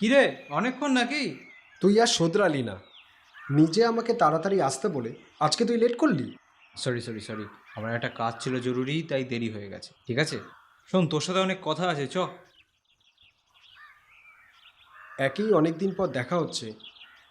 কিরে, অনেকক্ষণ নাকি? তুই আর শোধরালি না। নিজে আমাকে তাড়াতাড়ি আসতে বলে আজকে তুই লেট করলি। সরি সরি সরি, আমার একটা কাজ ছিল জরুরি, তাই দেরি হয়ে গেছে। ঠিক আছে, শোন, তোর সাথে অনেক কথা আছে, চ। একই অনেক দিন পর দেখা হচ্ছে,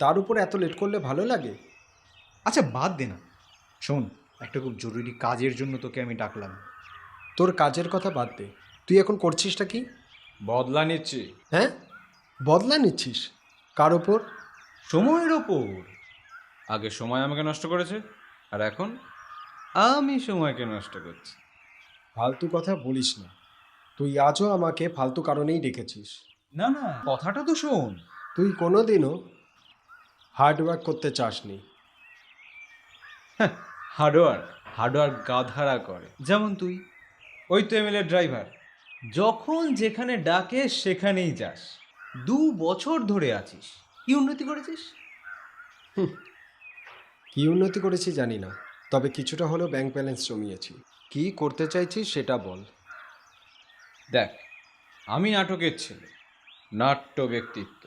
তার উপর এত লেট করলে ভালো লাগে? আচ্ছা বাদ দে না, শোন, একটা খুব জরুরি কাজের জন্য তোকে আমি ডাকলাম। তোর কাজের কথা বাদ দে, তুই এখন করছিসটা কি? বদলা নিচ্ছি। হ্যাঁ, বদলা নিচ্ছিস? কার ওপর? সময়ের ওপর। আগে সময় আমাকে নষ্ট করেছে, আর এখন আমি সময়কে নষ্ট করছি। ফালতু কথা বলিস না। তুই আজও আমাকে ফালতু কারণেই ডেকেছিস। না না, কথাটা তো শোন। তুই কোনোদিনও হার্ডওয়ার্ক করতে চাসনি। হার্ডওয়ার্ক? হার্ডওয়ার্ক গাধারা করে, যেমন তুই। ওই তো এমএলএ ড্রাইভার, যখন যেখানে ডাকে সেখানেই যাস। 2 বছর ধরে আছিস, কি উন্নতি করেছিস? কি উন্নতি করেছি জানি না, তবে কিছুটা হলেও ব্যাংক ব্যালেন্স জমিয়েছি। কি করতে চাইছিস সেটা বল। দেখ, আমি নাটকের ছেলে, নাট্য ব্যক্তিত্ব।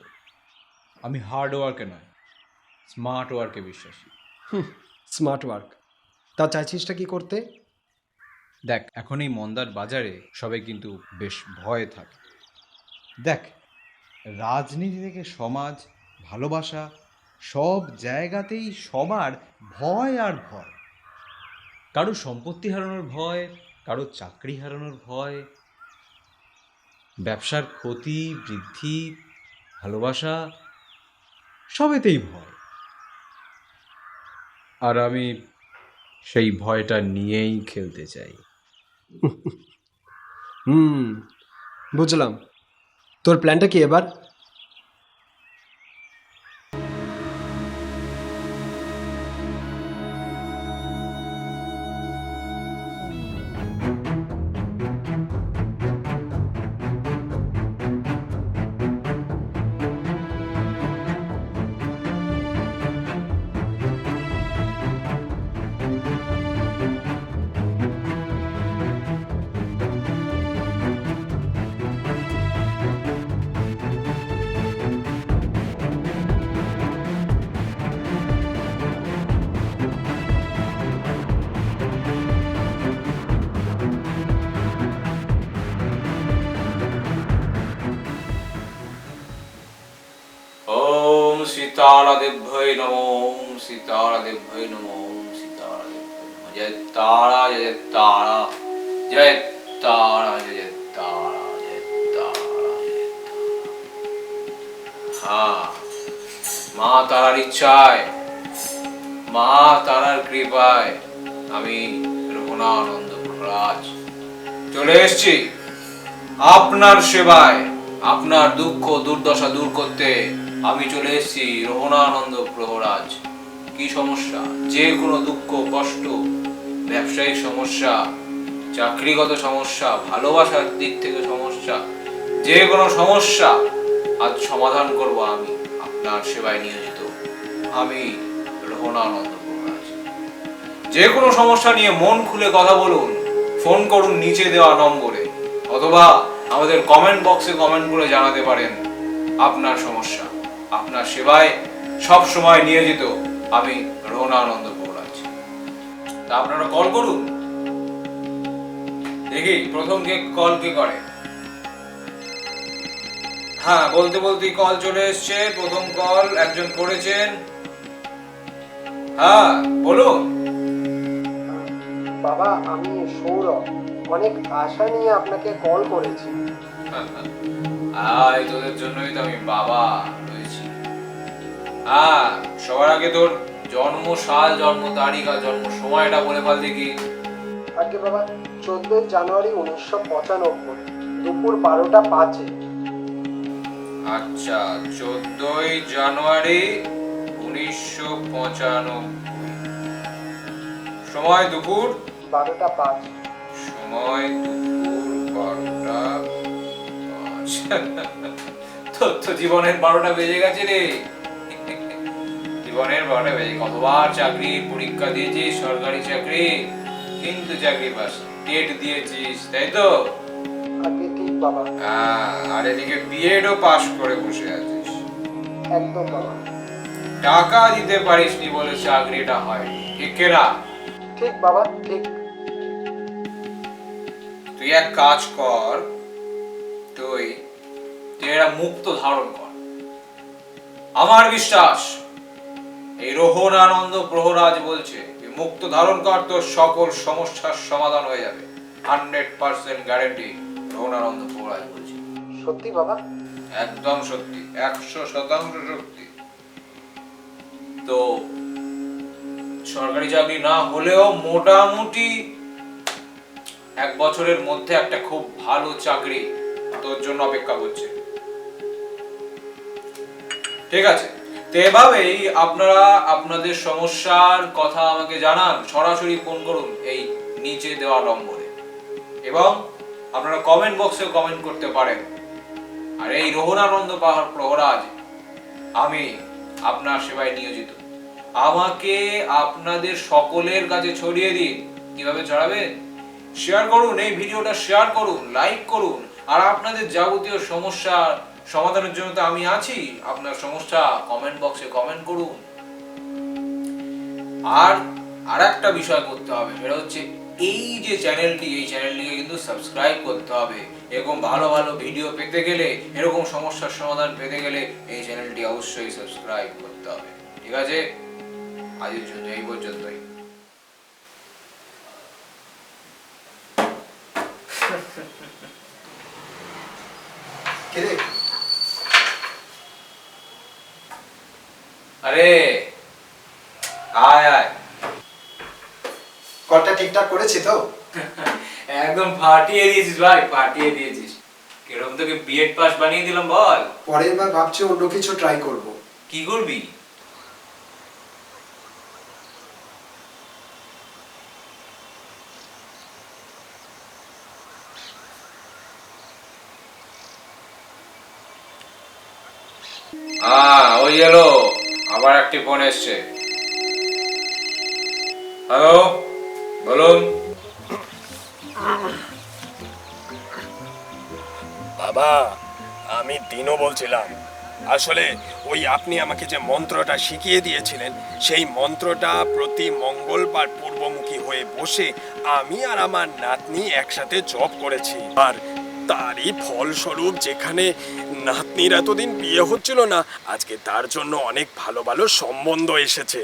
আমি হার্ড ওয়ার্কে নয়, স্মার্ট ওয়ার্কে বিশ্বাসী। Smart work? তা চাইছিসটা কি করতে? দেখ, এখন এই মন্দার বাজারে সবাই কিন্তু বেশ ভয়ে থাকে। দেখ, রাজনীতি থেকে সমাজ, ভালোবাসা, সব জায়গাতেই সবার ভয় আর ভয়। কারো সম্পত্তি হারানোর ভয়, কারো চাকরি হারানোর ভয়, ব্যবসার ক্ষতি বৃদ্ধি, ভালোবাসা, সবেতেই ভয়। আর আমি সেই ভয়টা নিয়েই খেলতে চাই। হুম, বুঝলাম। তোর প্ল্যানটা কি এবার? ওম সীতারাদেভ্যৈ নমঃ, ওম সীতারাদেভ্যৈ নমঃ, ওম সীতারাদেভ্যৈ নমঃ। জয় তারা, জয় তারা, জয় তারা, জয় তারা, জয় তারা, জয় তারা। হ্যাঁ, মা তারার ইচ্ছায়, মা তারার কৃপায় আমি রঘুনানন্দ প্রহরাজ চলে এসেছি আপনার সেবায়। আপনার দুঃখ দুর্দশা দূর করতে আমি চলে এসেছি রঘুনানন্দ প্রহরাজ। কি সমস্যা? যে কোনো দুঃখ কষ্ট, ব্যবসায়িক সমস্যা, চাকরিগত সমস্যা, ভালোবাসার দিক থেকে সমস্যা, যে কোনো সমস্যা আজ সমাধান করব আমি আপনার সেবায় নিয়োজিত। আমি রঘুনানন্দ প্রহরাজ। যে কোনো সমস্যা নিয়ে মন খুলে কথা বলুন, ফোন করুন নিচে দেওয়া নম্বরে, অথবা আমাদের কমেন্ট বক্সে কমেন্ট করে জানাতে পারেন আপনার সমস্যা। আপনার সেবায় সব সময় নিয়োজিত আমি রঘুনানন্দ প্রহরাজ। তা আপনারা কল করুন। দেখি প্রথম কে কল কে করে। হ্যাঁ, বলতে বলতেই কল চলে এসছে। প্রথম কল একজন করেছেন। হ্যাঁ বলুন। বাবা, আমি সৌরভ, অনেক আশা নিয়ে আপনাকে কল করেছি। আয়, তোদের জন্যই তো আমি বাবা রয়েছি। হ্যাঁ, সবার আগে তোর জন্ম সাল, জন্ম তারিখ আর জন্ম সময়টা বলে ফেল দেখি। আগে বাবা, 14 জানুয়ারি 1995, দুপুর 12টা 5-এ। আচ্ছা, 14 জানুয়ারি 1995, সময় দুপুর 12টা 5। সময় দুপুর 12টা 5। তোর তো জীবনের 12টা বেজে গেছে রে। জীবনের 12টা বেজে, কতবার চাকরি পরীক্ষা দিয়েছিস, সরকারি চাকরি, কিন্তু চাকরি পাস, টেট দিয়েছিস, তাই তো? আগে ঠিক বাবা, হ্যাঁ, আর এদিকে বিএডও পাশ করে বসে আছিস। একদম বাবা। টাকা দিতে পারিসনি বলে চাকরিটা হয়নি, ঠিক না? ঠিক বাবা, ঠিক। তুই এক কাজ কর, তুই তুই একটা মুক্ত ধারণ কর। আমার বিশ্বাস এই রোহনানন্দ প্রহরাজ বলছে তুই মুক্ত ধারণ কর, তোর সকল সমস্যার সমাধান হয়ে যাবে। 100% গ্যারেন্টি রোহনানন্দ প্রহরাজ বলছে। সত্যি বাবা? একদম সত্যি, 100% সত্যি। তো সরকারি চাকরি না হলেও মোটামুটি 1 বছরের মধ্যে একটা খুব ভালো চাকরি তোর জন্য অপেক্ষা করছে। ঠিক আছে, তো এভাবেই আপনারা আপনাদের সমস্যার কথা আমাকে জানান, সরাসরি ফোন করুন এই নিচে দেওয়া নম্বরে, এবং আপনারা কমেন্ট বক্সে কমেন্ট করতে পারেন। আর এই রোহনানন্দ পাহাড় প্রহরাজ, আমি আপনার সেবায় নিয়োজিত। আমাকে আপনাদের সকলের কাছে ছড়িয়ে দিন। কিভাবে ছড়াবেন? শেয়ার করুন, এই ভিডিওটা শেয়ার করুন, লাইক করুন। আর আপনাদের যাবতীয় সমস্যার সমাধানের জন্য তো আমি আছি। আপনার সমস্যা কমেন্ট বক্সে কমেন্ট করুন। আর আরেকটা বিষয় করতে হবে, সেটা হচ্ছে এই যে চ্যানেলটি, এই চ্যানেলটিকে কিন্তু সাবস্ক্রাইব করতে হবে। এরকম ভালো ভালো ভিডিও পেতে গেলে, এরকম সমস্যার সমাধান পেতে গেলে এই চ্যানেলটি অবশ্যই সাবস্ক্রাইব করতে হবে। ঠিক আছে, আজকের জন্য এই পর্যন্তই। কিরে, আরে আয় আয়, কলটা ঠিকঠাক করেছি তো? একদম ফাটিয়ে দিয়েছিস ভাই, ফাটিয়ে দিয়েছিস। কিরকম তোকে বিএড পাস বানিয়ে দিলাম বল। পরের বার ভাবছি অন্য কিছু ট্রাই করব। কি করবি? ওই এলো, আবার একটি ফোন এসছে। হ্যালো, বলুন। বাবা, আমি দিনও বলছিলাম, আসলে ওই আপনি আমাকে যে মন্ত্রটা শিখিয়ে দিয়েছিলেন, সেই মন্ত্রটা প্রতি মঙ্গলবার পূর্বমুখী হয়ে বসে আমি আর আমার নাতনি একসাথে জপ করেছি। আর তারই ফলস্বরূপ যেখানে নাতনির এতদিন বিয়ে হচ্ছিল না, আজকে তার জন্য অনেক ভালো ভালো সম্বন্ধ এসেছে।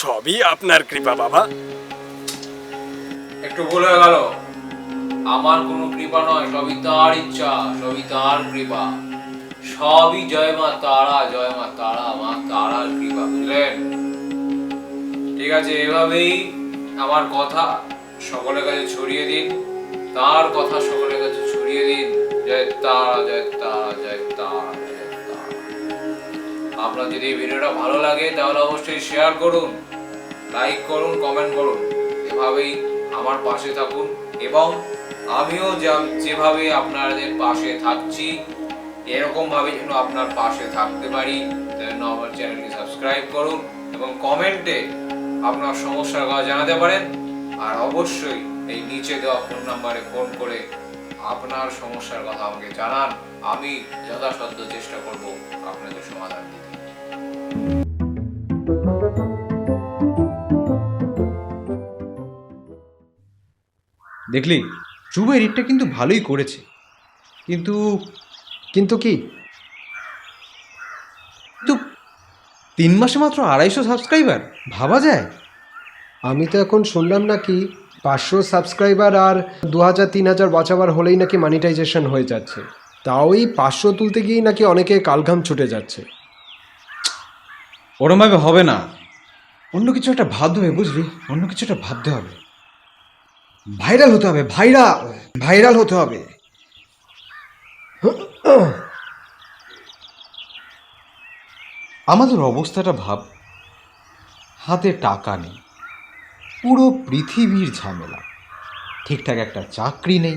সবই আপনার কৃপা বাবা। একটু ভুল হয়ে গেল, আমার কোনো কৃপা নয়, সবই তার ইচ্ছা, সবই তার কৃপা। সবই জয় মা তারা, জয় মা তারা, মা তারার কৃপা, বুঝলেন? ঠিক আছে, এভাবেই আমার কথা সকলের কাছে ছড়িয়ে দিন, তার কথা সকলের কাছে ছড়িয়ে দিন। জয় তারা, জয় তারা, জয় তারা, জয় তারা। আপনার যদি এই ভিডিওটা ভালো লাগে তাহলে অবশ্যই শেয়ার করুন, লাইক করুন, কমেন্ট করুন। এভাবেই আমার পাশে থাকুন, এবং আমিও যেভাবে আপনাদের পাশে থাকছি, এরকম ভাবে যেন আপনার পাশে থাকতে পারি, জন্য আমার চ্যানেলটি সাবস্ক্রাইব করুন এবং কমেন্টে আপনার সমস্যার কথা জানাতে পারেন। আর অবশ্যই এই নিচে দেওয়া ফোন নাম্বারে ফোন করে আপনার সমস্যার কথা আমাকে জানান। আমি যথাসাধ্য চেষ্টা করব আপনাদের সমাধান দিতে। দেখলি, ধ্রুব এডিটটা কিন্তু ভালোই করেছে, কিন্তু কিন্তু কি? কিন্তু 3 মাসে মাত্র 250 সাবস্ক্রাইবার, ভাবা যায়? আমি তো এখন শুনলাম নাকি 500 সাবস্ক্রাইবার আর 2000-3000 বাঁচাবার হলেই নাকি মনিটাইজেশন হয়ে যাচ্ছে। তাও এই 500 তুলতে গিয়েই নাকি অনেকে কালঘাম ছুটে যাচ্ছে। ওরমভাবে হবে না, অন্য কিছু একটা ভাবতে হবে, বুঝলি? অন্য কিছু একটা ভাবতে হবে, ভাইরাল হতে হবে, ভাইরাল হতে হবে। আমাদের অবস্থাটা ভাব, হাতে টাকা নেই, পুরো পৃথিবীর ঝামেলা, ঠিকঠাক একটা চাকরি নেই,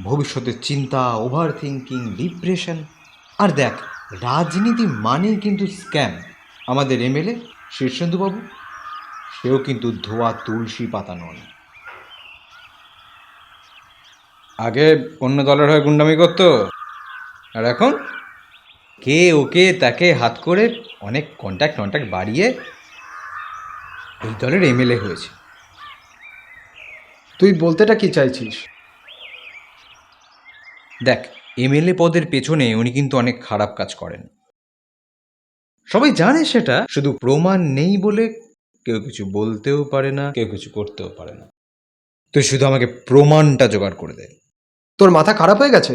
ভবিষ্যতের চিন্তা, ওভার থিঙ্কিং, ডিপ্রেশন। আর দেখ, রাজনীতি মানেই কিন্তু স্ক্যাম। আমাদের এমএলএ শীর্ষেন্দুবাবু, সেও কিন্তু ধোয়া তুলসী পাতা নয়। আগে অন্য দলের হয়ে গুন্ডামি করতো, আর এখন কে ওকে তাকে হাত করে অনেক কন্ট্যাক্ট বাড়িয়ে এই দলের এমএলএ হয়েছে। তুই বলতেটা কি চাইছিস? দেখ, এমএলএ পদের পেছনে উনি কিন্তু অনেক খারাপ কাজ করেন, সবাই জানে সেটা, শুধু প্রমাণ নেই বলে কেউ কিছু বলতেও পারে না, কেউ কিছু করতেও পারে না। তুই শুধু আমাকে প্রমাণটা জোগাড় করে দে। তোর মাথা খারাপ হয়ে গেছে?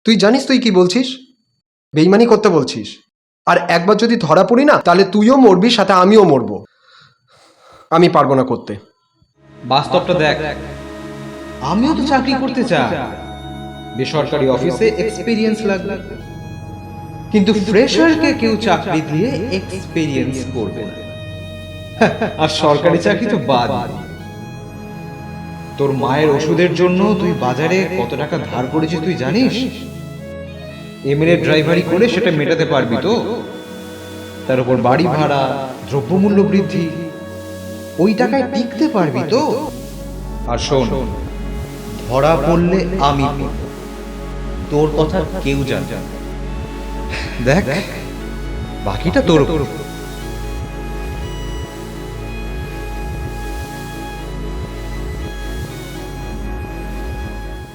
তুই জানিস তুই কি বলছিস? বেইমানি করতে বলছিস। আর একবার যদি ধরা পড়ি না, তাহলে তুইও মরবি, সাথে আমিও মরবো। আমি পারবো না করতে। বাস্তবটা দেখ, আমিও তো চাকরি করতে চাই, বেসরকারি অফিসে এক্সপিরিয়েন্স লাগবে, কিন্তু ফ্রেশারকে কেউ চাকরি দিয়ে এক্সপিরিয়েন্স করবে না। আর সরকারি চাকরি তো বাদ। তোর মায়ের ওষুধের জন্য তুই বাজারে কত টাকা ধার করেছিস তুই জানিস? এমএলএ ড্রাইভারি করে সেটা মেটাতে পারবি তো? তার উপর বাড়ি ভাড়া, দ্রব্যমূল্য বৃদ্ধি, ওই টাকায় টিকতে পারবি তো? আর শোন, ধরা পড়লে আমি পড়ব, তোর কথা কেউ জানবে না। দেখ, বাকিটা তোর উপর।